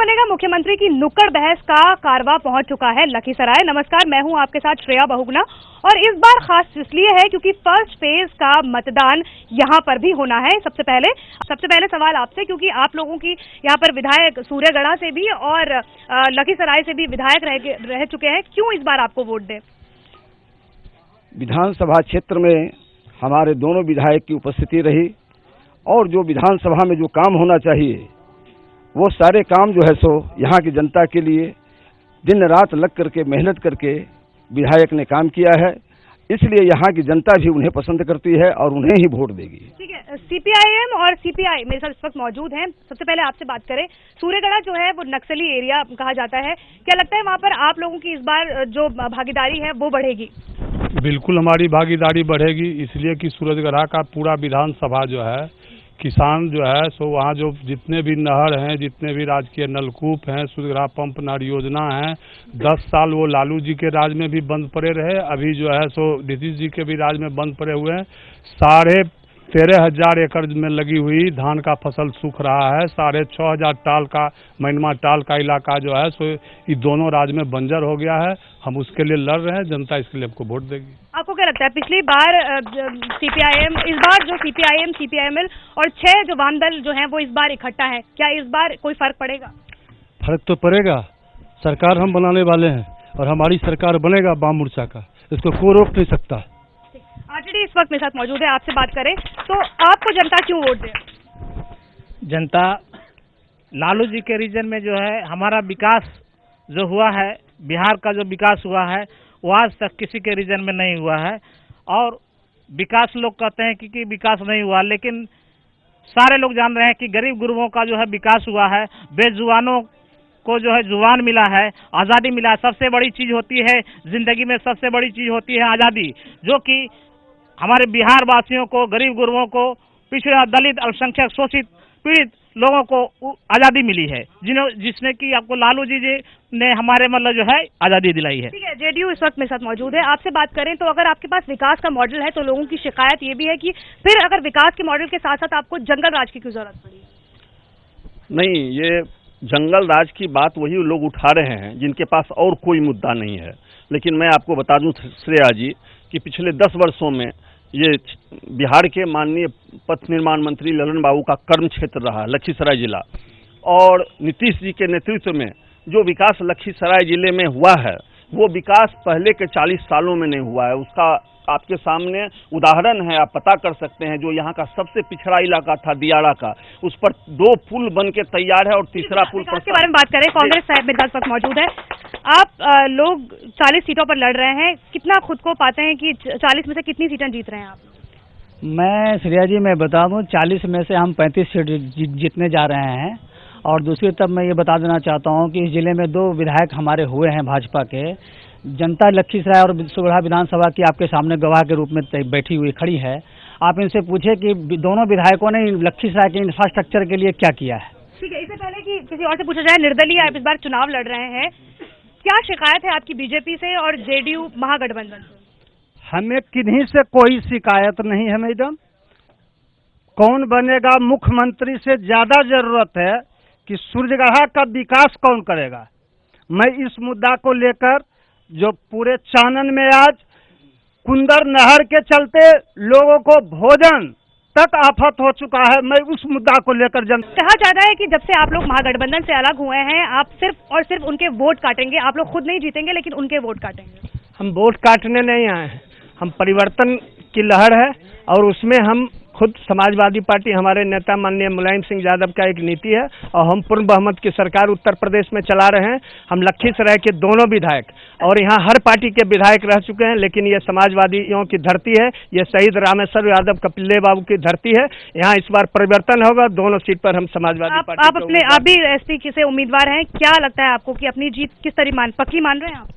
बनेगा मुख्यमंत्री की नुक्कड़ बहस का कारवा पहुंच चुका है लखीसराय। नमस्कार, मैं हूं आपके साथ श्रेया बहुगुणा और इस बार खास इसलिए है क्योंकि फर्स्ट फेज का मतदान यहां पर भी होना है। सबसे पहले सवाल आपसे, क्योंकि आप लोगों की यहां पर विधायक सूर्यगढ़ा से भी और लखीसराय से भी विधायक रह चुके हैं, क्यों इस बार आपको वोट दें? विधानसभा क्षेत्र में हमारे दोनों विधायक की उपस्थिति रही और जो विधानसभा में जो काम होना चाहिए वो सारे काम जो है सो यहाँ की जनता के लिए दिन रात लग करके मेहनत करके विधायक ने काम किया है, इसलिए यहाँ की जनता भी उन्हें पसंद करती है और उन्हें ही वोट देगी। ठीक है, सीपीआईएम और सीपीआई मेरे साथ इस वक्त मौजूद हैं। सबसे पहले आपसे बात करें, सूर्यगढ़ा जो है वो नक्सली एरिया कहा जाता है, क्या लगता है वहाँ पर आप लोगों की इस बार जो भागीदारी है वो बढ़ेगी? बिल्कुल हमारी भागीदारी बढ़ेगी, इसलिए कि सूरजगढ़ा का पूरा विधानसभा जो है किसान जो है सो वहाँ जो जितने भी नहर हैं, जितने भी राजकीय नलकूप हैं, सूरजगढ़ा पंप नहर योजना है, 10 साल वो लालू जी के राज में भी बंद पड़े रहे, अभी जो है सो नीतीश जी के भी राज में बंद पड़े हुए हैं। 13,500 एकड़ में लगी हुई धान का फसल सूख रहा है। 6,500 टाल का मैनमा टाल का इलाका जो है सो ये दोनों राज्य में बंजर हो गया है। हम उसके लिए लड़ रहे हैं, जनता इसके लिए हमको वोट देगी। आपको क्या लगता है पिछली बार सीपीआईएम, इस बार जो सीपीआईएम सीपीआईएमएल और 6 जो वाम दल जो हैं वो इस बार इकट्ठा है, क्या इस बार कोई फर्क पड़ेगा? फर्क तो पड़ेगा, सरकार हम बनाने वाले हैं और हमारी सरकार बनेगा वाम मोर्चा का, इसको कोई रोक नहीं सकता। आरटीडी इस वक्त मेरे साथ मौजूद है, आपसे बात करें तो आपको जनता क्यों वोट दे? जनता लालू जी के रीजन में जो है हमारा विकास जो हुआ है, बिहार का जो विकास हुआ है वो आज तक किसी के रीजन में नहीं हुआ है। और विकास लोग कहते हैं कि विकास नहीं हुआ, लेकिन सारे लोग जान रहे हैं कि गरीब गुरुओं का जो है विकास हुआ है, बेजुबानों को जो है जुबान मिला है, आज़ादी मिला है। सबसे बड़ी चीज़ होती है जिंदगी में, सबसे बड़ी चीज़ होती है आज़ादी, जो कि हमारे बिहार वासियों को, गरीब गुरुओं को, पिछड़ा, दलित, अल्पसंख्यक, शोषित, पीड़ित लोगों को आज़ादी मिली है, जिसने कि आपको लालू जी ने हमारे मतलब जो है आज़ादी दिलाई है। ठीक है, जेडीयू इस वक्त मेरे साथ मौजूद है, आपसे बात करें तो अगर आपके पास विकास का मॉडल है तो लोगों की शिकायत ये भी है कि फिर अगर विकास के मॉडल के साथ साथ आपको जंगल राज की क्यों जरूरत पड़ी? नहीं, ये जंगल राज की बात वही लोग उठा रहे हैं जिनके पास और कोई मुद्दा नहीं है। लेकिन मैं आपको बता दूं श्रेया जी कि पिछले 10 वर्षों में ये बिहार के माननीय पथ निर्माण मंत्री ललन बाबू का कर्म क्षेत्र रहा लखीसराय जिला, और नीतीश जी के नेतृत्व में जो विकास लखीसराय जिले में हुआ है वो विकास पहले के 40 सालों में नहीं हुआ है। उसका आपके सामने उदाहरण है, आप पता कर सकते हैं। जो यहाँ का सबसे पिछड़ा इलाका था दियाड़ा का, उस पर 2 पुल बन के तैयार है और तीसरा पुल पर। के बारे में बात करें, कांग्रेस साहब मेरे पास मौजूद है। आप लोग 40 सीटों पर लड़ रहे हैं, कितना खुद को पाते हैं कि 40 में से कितनी सीटें जीत रहे हैं आप? मैं श्रेया जी मैं बता दूं, 40 में से हम 35 सीट जीतने जा रहे हैं। और दूसरी तरफ मैं ये बता देना चाहता हूं कि इस जिले में 2 विधायक हमारे हुए हैं भाजपा के। जनता लखीसराय और सूरजगढ़ा विधानसभा की आपके सामने गवाह के रूप में बैठी हुई खड़ी है। आप इनसे पूछे कि दोनों विधायकों ने लखीसराय के इंफ्रास्ट्रक्चर के लिए क्या किया है। ठीक है, इससे पहले कि किसी और से पूछा जाए, निर्दलीय आप इस बार चुनाव लड़ रहे हैं, क्या शिकायत है आपकी बीजेपी से और जेडीयू महागठबंधन से? हमें किन्हीं से कोई शिकायत नहीं है मैडम। कौन बनेगा मुख्यमंत्री से ज्यादा जरूरत है कि सूरजगढ़ा का विकास कौन करेगा। मैं इस मुद्दा को लेकर जो पूरे चानन में आज कुंदर नहर के चलते लोगों को भोजन तक आफत हो चुका है, मैं उस मुद्दा को लेकर कहा जाता है कि जब से आप लोग महागठबंधन से अलग हुए हैं, आप सिर्फ और सिर्फ उनके वोट काटेंगे। आप लोग खुद नहीं जीतेंगे लेकिन उनके वोट काटेंगे। हम वोट काटने नहीं आए हैं, हम परिवर्तन की लहर है और उसमें हम खुद समाजवादी पार्टी, हमारे नेता माननीय मुलायम सिंह यादव का एक नीति है और हम पूर्ण बहुमत की सरकार उत्तर प्रदेश में चला रहे हैं। हम लखीसराय के दोनों विधायक और यहाँ हर पार्टी के विधायक रह चुके हैं, लेकिन ये समाजवादियों की धरती है, ये शहीद रामेश्वर यादव कपिल्ले बाबू की धरती है। यहाँ इस बार परिवर्तन होगा, दोनों सीट पर हम समाजवादी पार्टी। आप भी एसपी से उम्मीदवार हैं, क्या लगता है आपको कि अपनी जीत किस तरह पक्की मान रहे हैं आप?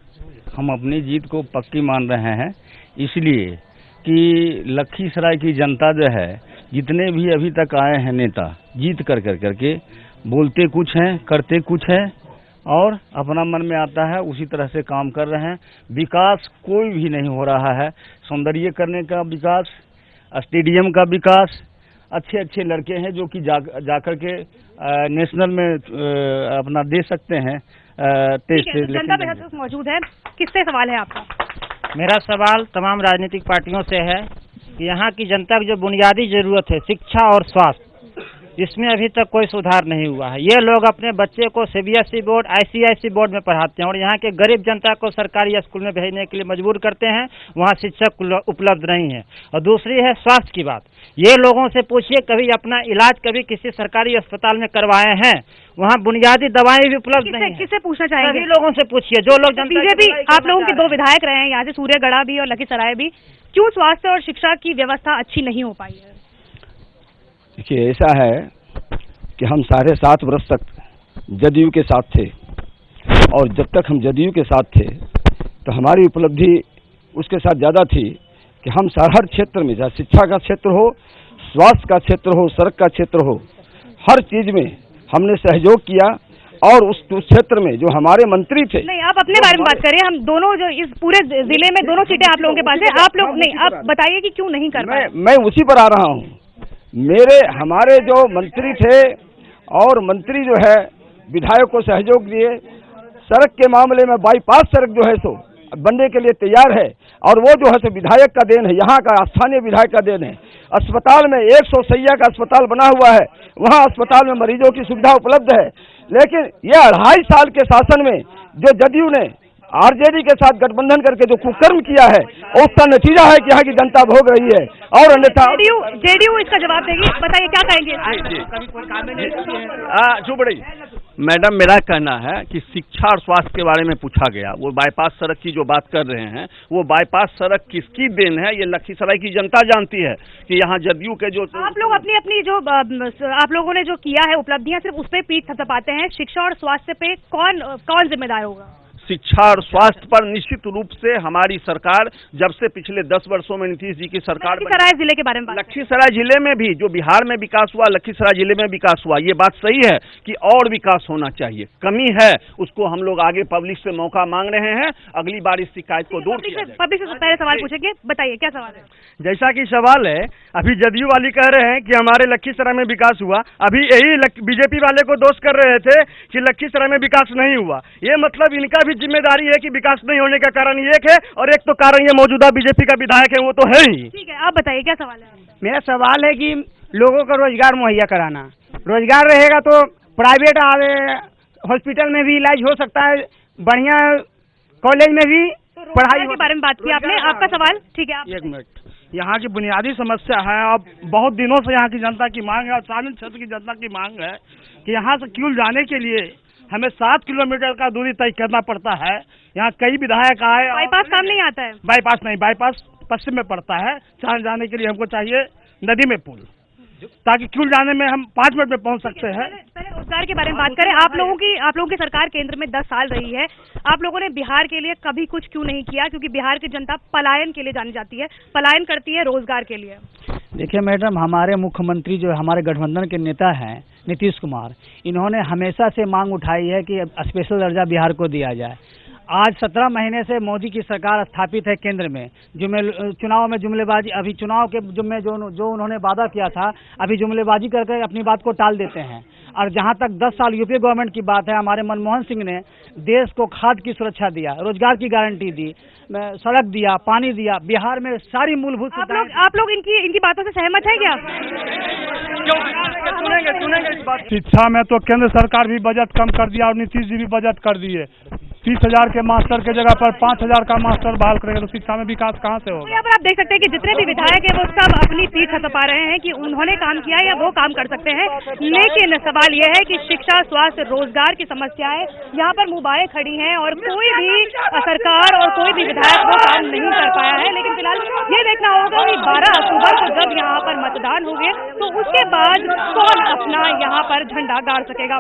हम अपनी जीत को पक्की मान रहे हैं, इसलिए कि लखीसराय की जनता जो है, जितने भी अभी तक आए हैं नेता, जीत कर करके बोलते कुछ हैं, करते कुछ हैं और अपना मन में आता है उसी तरह से काम कर रहे हैं। विकास कोई भी नहीं हो रहा है, सौंदर्य करने का विकास, स्टेडियम का विकास, अच्छे अच्छे लड़के हैं जो कि जाकर के नेशनल में अपना दे सकते हैं टेस्ट। ठीक है, जनता बेहद मौजूद है, किससे सवाल है आपका? मेरा सवाल तमाम राजनीतिक पार्टियों से है कि यहाँ की जनता की जो बुनियादी जरूरत है शिक्षा और स्वास्थ्य, इसमें अभी तक कोई सुधार नहीं हुआ है। ये लोग अपने बच्चे को सीबीएसई बोर्ड, आईसीआईसी बोर्ड में पढ़ाते हैं और यहाँ के गरीब जनता को सरकारी स्कूल में भेजने के लिए मजबूर करते हैं, वहाँ शिक्षक उपलब्ध नहीं है। और दूसरी है स्वास्थ्य की बात। ये लोगों से पूछिए कभी अपना इलाज कभी किसी सरकारी अस्पताल में करवाए हैं, वहाँ बुनियादी दवाएं भी उपलब्ध नहीं है। किससे पूछना चाहेंगे? सभी लोगों से पूछिए जो लोग बीजेपी, आप लोगों के 2 विधायक रहे हैं यहाँ से, सूर्यगढ़ा भी और लखीसराय भी, क्यों स्वास्थ्य और शिक्षा की व्यवस्था अच्छी नहीं हो पाई है? देखिए, ऐसा है कि हम 7.5 वर्ष तक जदयू के साथ थे और जब तक हम जदयू के साथ थे तो हमारी उपलब्धि उसके साथ ज़्यादा थी कि हम हर क्षेत्र में, चाहे शिक्षा का क्षेत्र हो, स्वास्थ्य का क्षेत्र हो, सड़क का क्षेत्र हो, हर चीज़ में हमने सहयोग किया। और उस क्षेत्र में जो हमारे मंत्री थे, नहीं, आप अपने बारे में बात करें। हम दोनों जो इस पूरे जिले में दोनों सीटें आप लोगों के पास है, आप लोग नहीं, आप बताइए कि क्यों नहीं कर पाए? मैं उसी पर आ रहा हूँ। हमारे जो मंत्री थे और मंत्री जो है विधायक को सहयोग दिए। सड़क के मामले में बाईपास सड़क जो है सो बनने के लिए तैयार है और वो जो है सो विधायक का देन है, यहाँ का स्थानीय विधायक का देन है। अस्पताल में 100 सैया का अस्पताल बना हुआ है, वहाँ अस्पताल में मरीजों की सुविधा उपलब्ध है। लेकिन ये 2.5 साल के शासन में जो जदयू ने आरजेडी के साथ गठबंधन करके जो कुकर्म किया है, उसका नतीजा है कि यहाँ की जनता भोग रही है। और अन्यथा जेडीयू इसका जवाब देगी। बताइए क्या कहेंगे? चुप रही मैडम। मेरा कहना है कि शिक्षा और स्वास्थ्य के बारे में पूछा गया, वो बाईपास सड़क की जो बात कर रहे हैं, वो बाईपास सड़क किसकी देन है ये लखीसराय की जनता जानती है कि यहाँ जदयू के जो आप लोग अपनी जो आप लोगों ने जो किया है उपलब्धियां, सिर्फ उस पर पीठ थपथपाते हैं। शिक्षा और स्वास्थ्य पे कौन जिम्मेदार होगा? शिक्षा और स्वास्थ्य पर निश्चित रूप से हमारी सरकार, जब से पिछले 10 वर्षों में नीतीश जी की सरकार, लखीसराय जिले के बारे में, लखीसराय जिले में भी जो बिहार में विकास हुआ, लखीसराय जिले में विकास हुआ। ये बात सही है कि और विकास होना चाहिए, कमी है, उसको हम लोग आगे पब्लिक से मौका मांग रहे हैं। अगली बार इस शिकायत को दूर किया जाए। पब्लिक से पहले सवाल पूछेंगे, बताइए क्या सवाल है? जैसा कि सवाल है, अभी जदयू वाली कह रहे हैं कि हमारे लखीसराय में विकास हुआ। अभी यही बीजेपी वाले को दोष कर रहे थे कि लखीसराय में विकास नहीं हुआ। ये मतलब इनका भी जिम्मेदारी है कि विकास नहीं होने का कारण एक है और एक तो कारण ये मौजूदा बीजेपी का विधायक है, वो तो है ही। ठीक है, आप बताइए क्या सवाल है? मेरा सवाल है कि लोगों को रोजगार मुहैया कराना। रोजगार रहेगा तो प्राइवेट हॉस्पिटल में भी इलाज हो सकता है, बढ़िया कॉलेज में भी पढ़ाई के बारे में बात की आपने। आपका सवाल? ठीक है, एक मिनट। यहाँ की बुनियादी समस्या है, अब बहुत दिनों से यहाँ की जनता की मांग है और ग्रामीण क्षेत्र की जनता की मांग है कि यहाँ से क्यूल जाने के लिए हमें 7 किलोमीटर का दूरी तय करना पड़ता है। यहाँ कई विधायक आए। बाईपास काम नहीं आता है? बाईपास नहीं, बाईपास पश्चिम में पड़ता है। चार जाने के लिए हमको चाहिए नदी में पुल, ताकि क्यूल जाने में हम 5 मिनट में पहुंच सकते हैं। पहले रोजगार के बारे में बात करें। आप लोगों की सरकार केंद्र में 10 साल रही है। आप लोगों ने बिहार के लिए कभी कुछ क्यों नहीं किया? क्योंकि बिहार की जनता पलायन के लिए जानी जाती है, पलायन करती है रोजगार के लिए। देखिए मैडम, हमारे मुख्यमंत्री जो हमारे गठबंधन के नेता हैं नीतीश कुमार, इन्होंने हमेशा से मांग उठाई है कि स्पेशल दर्जा बिहार को दिया जाए। आज 17 महीने से मोदी की सरकार स्थापित है केंद्र में। चुनाव में जुमलेबाजी, अभी चुनाव के जो उन्होंने वादा किया था, अभी जुमलेबाजी करके अपनी बात को टाल देते हैं। और जहां तक 10 साल यूपीए गवर्नमेंट की बात है, हमारे मनमोहन सिंह ने देश को खाद्य की सुरक्षा दिया, रोजगार की गारंटी दी, सड़क दिया, पानी दिया। बिहार में सारी मूलभूत आप लोग इनकी बातों से सहमत है क्या? सुनेंगे इस बात। शिक्षा में तो केंद्र सरकार भी बजट कम कर दिया और नीतीश जी भी बजट कर दिए। 30,000 के मास्टर के जगह पर 5,000 का मास्टर बहाल करेगा, तो शिक्षा में विकास कहाँ से होगा? यहाँ पर आप देख सकते हैं कि जितने भी विधायक हैं वो सब अपनी पीठ थपथपा रहे हैं कि उन्होंने काम किया या वो काम कर सकते हैं। लेकिन सवाल ये है कि शिक्षा, स्वास्थ्य, रोजगार की समस्याएं यहाँ पर मुबाएं खड़ी हैं और कोई भी सरकार और कोई भी विधायक वो काम नहीं कर पाया है। लेकिन फिलहाल ये देखना होगा कि 12 अक्टूबर को जब यहाँ पर मतदान होंगे तो उसके बाद कौन अपना यहाँ पर झंडा गाड़ सकेगा।